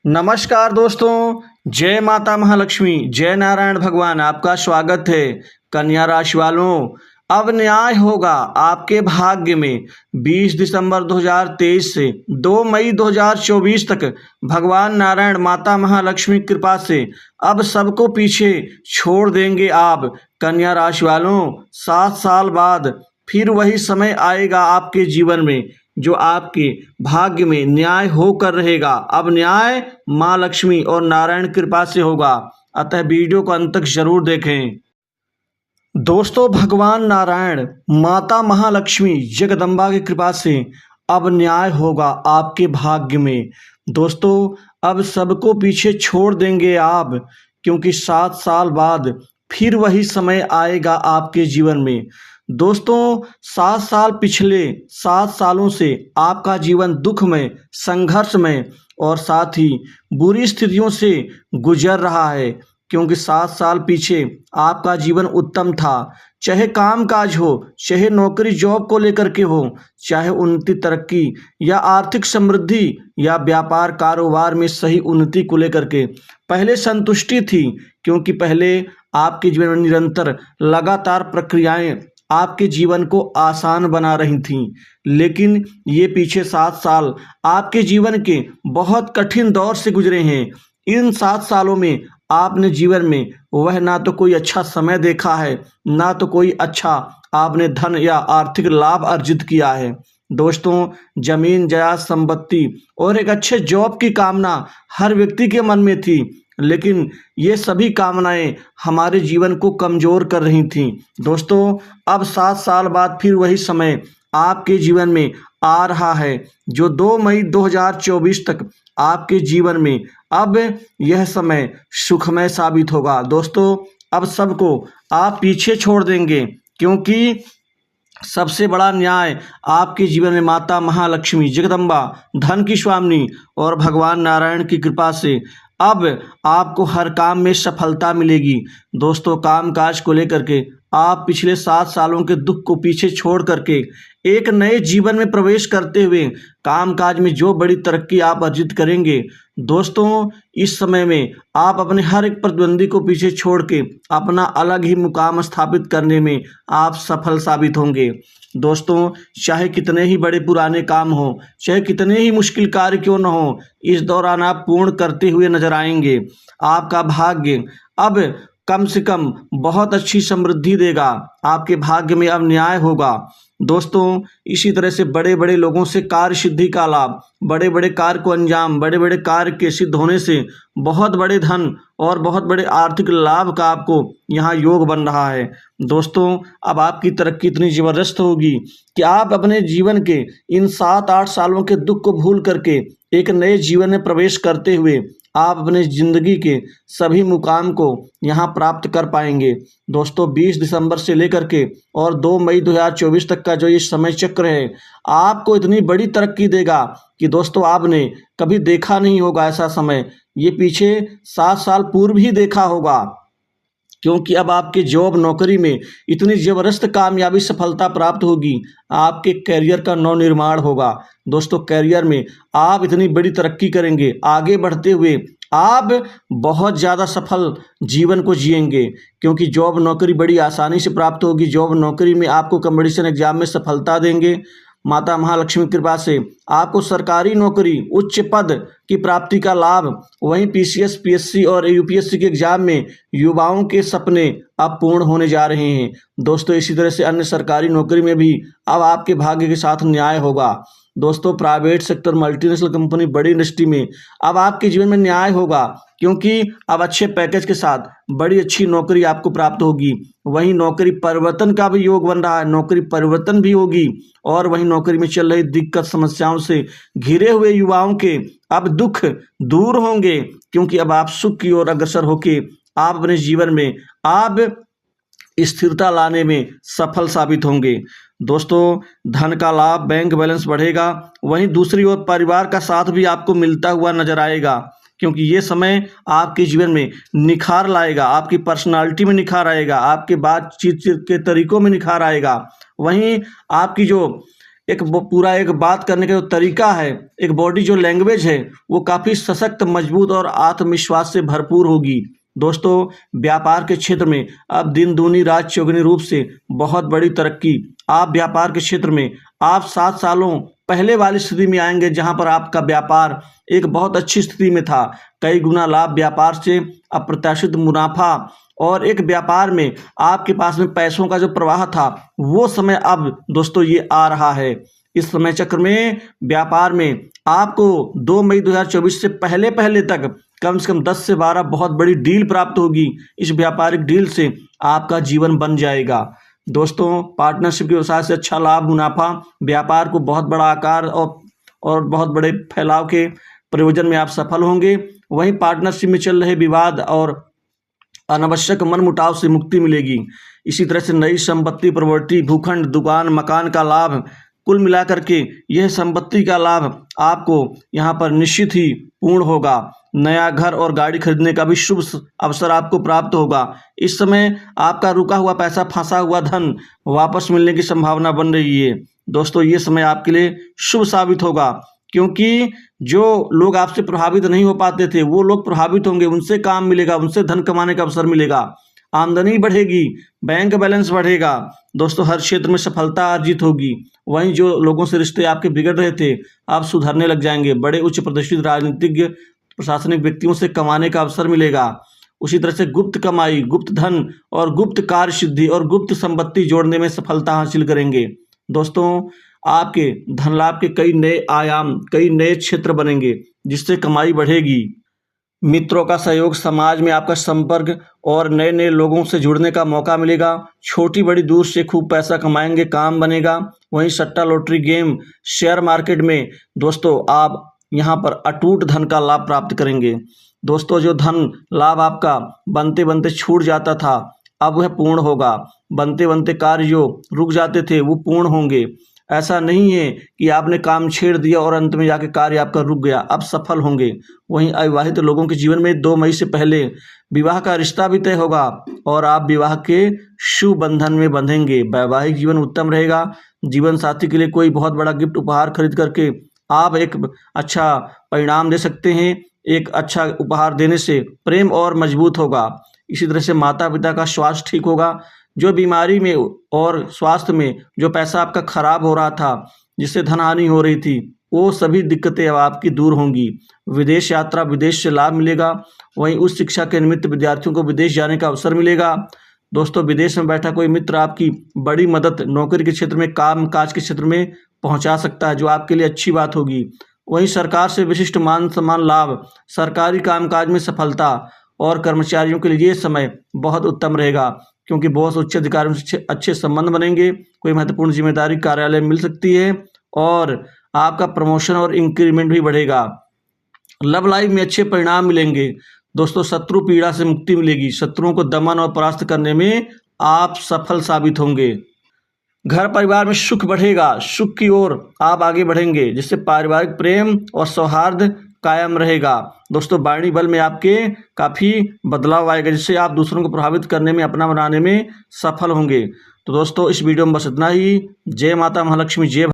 नमस्कार दोस्तों। जय माता महालक्ष्मी, जय नारायण भगवान। आपका स्वागत है। कन्या राशि वालों, अब न्याय होगा आपके भाग्य में। 20 दिसंबर 2023 से 2 मई 2024 तक भगवान नारायण माता महालक्ष्मी की कृपा से अब सबको पीछे छोड़ देंगे आप। कन्या राशि वालों, 7 साल बाद फिर वही समय आएगा आपके जीवन में जो आपके भाग्य में न्याय होकर रहेगा। अब न्याय माँ लक्ष्मी और नारायण की कृपा से होगा, अतः वीडियो को अंत तक जरूर देखें। दोस्तों, भगवान नारायण माता महालक्ष्मी जगदम्बा की कृपा से अब न्याय होगा आपके भाग्य में। दोस्तों, अब सबको पीछे छोड़ देंगे आप, क्योंकि 7 साल बाद फिर वही समय आएगा आपके जीवन में। दोस्तों, 7 साल पिछले 7 सालों से आपका जीवन दुखमय, संघर्षमय और साथ ही बुरी स्थितियों से गुजर रहा है, क्योंकि 7 साल पीछे आपका जीवन उत्तम था। चाहे काम काज हो, चाहे नौकरी जॉब को लेकर के हो, चाहे उन्नति तरक्की या आर्थिक समृद्धि या व्यापार कारोबार में सही उन्नति को लेकर के पहले संतुष्टि थी, क्योंकि पहले आपके जीवन में निरंतर लगातार प्रक्रियाएं आपके जीवन को आसान बना रही थीं। लेकिन ये पीछे 7 साल आपके जीवन के बहुत कठिन दौर से गुजरे हैं। इन 7 सालों में आपने जीवन में वह ना तो कोई अच्छा समय देखा है, ना तो कोई अच्छा आपने धन या आर्थिक लाभ अर्जित किया है। दोस्तों, जमीन जायदाद संपत्ति और एक अच्छे जॉब की कामना हर व्यक्ति के मन में थी, लेकिन ये सभी कामनाएं हमारे जीवन को कमजोर कर रही थीं। दोस्तों, अब 7 साल बाद फिर वही समय आपके जीवन में आ रहा है, जो 2 मई 2024 तक आपके जीवन में अब यह समय सुखमय साबित होगा। दोस्तों, अब सबको आप पीछे छोड़ देंगे, क्योंकि सबसे बड़ा न्याय आपके जीवन में माता महालक्ष्मी जगदम्बा, धन की स्वामिनी और भगवान नारायण की कृपा से अब आपको हर काम में सफलता मिलेगी। दोस्तों, काम काज को लेकर के आप पिछले 7 सालों के दुख को पीछे छोड़ करके एक नए जीवन में प्रवेश करते हुए काम काज में जो बड़ी तरक्की आप अर्जित करेंगे। दोस्तों, इस समय में आप अपने हर एक प्रतिद्वंदी को पीछे छोड़ के अपना अलग ही मुकाम स्थापित करने में आप सफल साबित होंगे। दोस्तों, चाहे कितने ही बड़े पुराने काम हो, चाहे कितने ही मुश्किल कार्य क्यों न हो, इस दौरान आप पूर्ण करते हुए नजर आएंगे। आपका भाग्य अब कम से कम बहुत अच्छी समृद्धि देगा। आपके भाग्य में अब न्याय होगा। दोस्तों, इसी तरह से बड़े बड़े लोगों से कार्य सिद्धि का लाभ, बड़े बड़े कार्य को अंजाम, बड़े बड़े कार्य के सिद्ध होने से बहुत बड़े धन और बहुत बड़े आर्थिक लाभ का आपको यहाँ योग बन रहा है। दोस्तों, अब आपकी तरक्की इतनी ज़बरदस्त होगी कि आप अपने जीवन के इन 7-8 सालों के दुख को भूल करके एक नए जीवन में प्रवेश करते हुए आप अपने ज़िंदगी के सभी मुकाम को यहाँ प्राप्त कर पाएंगे। दोस्तों, 20 दिसंबर से लेकर के और 2 मई 2024 तक का जो ये समय चक्र है, आपको इतनी बड़ी तरक्की देगा कि दोस्तों आपने कभी देखा नहीं होगा ऐसा समय। ये पीछे 7 साल पूर्व ही देखा होगा, क्योंकि अब आपके जॉब नौकरी में इतनी ज़बरदस्त कामयाबी सफलता प्राप्त होगी। आपके करियर का नवनिर्माण होगा। दोस्तों, करियर में आप इतनी बड़ी तरक्की करेंगे, आगे बढ़ते हुए आप बहुत ज़्यादा सफल जीवन को जिएंगे, क्योंकि जॉब नौकरी बड़ी आसानी से प्राप्त होगी। जॉब नौकरी में आपको कंपटीशन एग्जाम में सफलता देंगे। माता महालक्ष्मी की कृपा से आपको सरकारी नौकरी, उच्च पद की प्राप्ति का लाभ, वहीं पीसीएस, पीएससी और यूपीएससी के एग्जाम में युवाओं के सपने अब पूर्ण होने जा रहे हैं। दोस्तों, इसी तरह से अन्य सरकारी नौकरी में भी अब आपके भाग्य के साथ न्याय होगा। दोस्तों, प्राइवेट सेक्टर, मल्टीनेशनल कंपनी, बड़ी इंडस्ट्री में अब आपके जीवन में न्याय होगा, क्योंकि अब अच्छे पैकेज के साथ बड़ी अच्छी नौकरी आपको प्राप्त होगी। वहीं नौकरी परिवर्तन का भी योग बन रहा है, नौकरी परिवर्तन भी होगी। और वहीं नौकरी में चल रही दिक्कत समस्याओं से घिरे हुए युवाओं के अब दुख दूर होंगे, क्योंकि अब आप सुख की ओर अग्रसर होके आप अपने जीवन में आप स्थिरता लाने में सफल साबित होंगे। दोस्तों, धन का लाभ, बैंक बैलेंस बढ़ेगा। वहीं दूसरी ओर परिवार का साथ भी आपको मिलता हुआ नजर आएगा, क्योंकि ये समय आपके जीवन में निखार लाएगा, आपकी पर्सनालिटी में निखार आएगा, आपके बातचीत के तरीकों में निखार आएगा। वहीं आपकी जो पूरा एक बात करने का जो तरीका है, एक बॉडी जो लैंग्वेज है, वो काफ़ी सशक्त, मजबूत और आत्मविश्वास से भरपूर होगी। दोस्तों, व्यापार के क्षेत्र में अब दिन दूनी रात चौगुनी रूप से बहुत बड़ी तरक्की। आप व्यापार के क्षेत्र में आप 7 सालों पहले वाली स्थिति में आएंगे, जहां पर आपका व्यापार एक बहुत अच्छी स्थिति में था। कई गुना लाभ व्यापार से, अप्रत्याशित मुनाफा और एक व्यापार में आपके पास में पैसों का जो प्रवाह था, वो समय अब दोस्तों ये आ रहा है। इस समय चक्र में व्यापार में आपको 2 मई 2024 से पहले तक कम से कम 10 से 12 बहुत बड़ी डील प्राप्त होगी। इस व्यापारिक डील से आपका जीवन बन जाएगा। दोस्तों, पार्टनरशिप के व्यवसाय से अच्छा लाभ, मुनाफा, व्यापार को बहुत बड़ा आकार और बहुत बड़े फैलाव के प्रयोजन में आप सफल होंगे। वहीं पार्टनरशिप में चल रहे विवाद और अनावश्यक मनमुटाव से मुक्ति मिलेगी। इसी तरह से नई संपत्ति, प्रॉपर्टी, भूखंड, दुकान, मकान का लाभ, कुल मिलाकर के यह संपत्ति का लाभ आपको यहाँ पर निश्चित ही पूर्ण होगा। नया घर और गाड़ी खरीदने का भी शुभ अवसर आपको प्राप्त होगा। इस समय आपका रुका हुआ पैसा, फंसा हुआ धन वापस मिलने की संभावना बन रही है। दोस्तों, ये समय आपके लिए शुभ साबित होगा, क्योंकि जो लोग आपसे प्रभावित नहीं हो पाते थे, वो लोग प्रभावित होंगे, उनसे काम मिलेगा, उनसे धन कमाने का अवसर मिलेगा, आमदनी बढ़ेगी, बैंक बैलेंस बढ़ेगा। दोस्तों, हर क्षेत्र में सफलता अर्जित होगी। वहीं जो लोगों से रिश्ते आपके बिगड़ रहे थे, आप सुधरने लग जाएंगे। बड़े उच्च प्रतिष्ठित राजनीतिज्ञ, प्रशासनिक व्यक्तियों से कमाने का अवसर मिलेगा। उसी तरह से गुप्त कमाई, गुप्त धन और गुप्त कार्य सिद्धि और गुप्त संपत्ति जोड़ने में सफलता हासिल करेंगे। दोस्तों, आपके धन लाभ के कई नए आयाम, कई नए क्षेत्र बनेंगे, जिससे कमाई बढ़ेगी। मित्रों का सहयोग, समाज में आपका संपर्क और नए नए लोगों से जुड़ने का मौका मिलेगा। छोटी बड़ी दूर से खूब पैसा कमाएंगे, काम बनेगा। वहीं सट्टा, लॉटरी, गेम, शेयर मार्केट में दोस्तों आप यहाँ पर अटूट धन का लाभ प्राप्त करेंगे। दोस्तों, जो धन लाभ आपका बनते बनते छूट जाता था, अब वह पूर्ण होगा। बनते बनते कार्य जो रुक जाते थे, वो पूर्ण होंगे। ऐसा नहीं है कि आपने काम छेड़ दिया और अंत में जाके कार्य आपका रुक गया, अब सफल होंगे। वहीं अविवाहित लोगों के जीवन में 2 मई से पहले विवाह का रिश्ता भी तय होगा और आप विवाह के शुभ बंधन में बंधेंगे। वैवाहिक जीवन उत्तम रहेगा। जीवन साथी के लिए कोई बहुत बड़ा गिफ्ट उपहार खरीद करके आप एक अच्छा परिणाम दे सकते हैं। एक अच्छा उपहार देने से प्रेम और मजबूत होगा। इसी तरह से माता पिता का स्वास्थ्य ठीक होगा। जो बीमारी में और स्वास्थ्य में जो पैसा आपका खराब हो रहा था, जिससे धन हानि हो रही थी, वो सभी दिक्कतें अब आपकी दूर होंगी। विदेश यात्रा, विदेश से लाभ मिलेगा। वहीं उच्च शिक्षा के निमित्त विद्यार्थियों को विदेश जाने का अवसर मिलेगा। दोस्तों, विदेश में बैठा कोई मित्र आपकी बड़ी मदद नौकरी के क्षेत्र में, काम काज के क्षेत्र में पहुंचा सकता है, जो आपके लिए अच्छी बात होगी। वहीं सरकार से विशिष्ट मान सम्मान लाभ, सरकारी कामकाज में सफलता और कर्मचारियों के लिए ये समय बहुत उत्तम रहेगा, क्योंकि बॉस, उच्च अधिकारियों से अच्छे संबंध बनेंगे। कोई महत्वपूर्ण जिम्मेदारी कार्यालय में मिल सकती है और आपका प्रमोशन और इंक्रीमेंट भी बढ़ेगा। लव लाइफ में अच्छे परिणाम मिलेंगे। दोस्तों, शत्रु पीड़ा से मुक्ति मिलेगी। शत्रुओं को दमन और परास्त करने में आप सफल साबित होंगे। घर परिवार में सुख बढ़ेगा। सुख की ओर आप आगे बढ़ेंगे, जिससे पारिवारिक प्रेम और सौहार्द कायम रहेगा। दोस्तों, वाणी बल में आपके काफ़ी बदलाव आएगा, जिससे आप दूसरों को प्रभावित करने में, अपना बनाने में सफल होंगे। तो दोस्तों, इस वीडियो में बस इतना ही। जय माता महालक्ष्मी, जय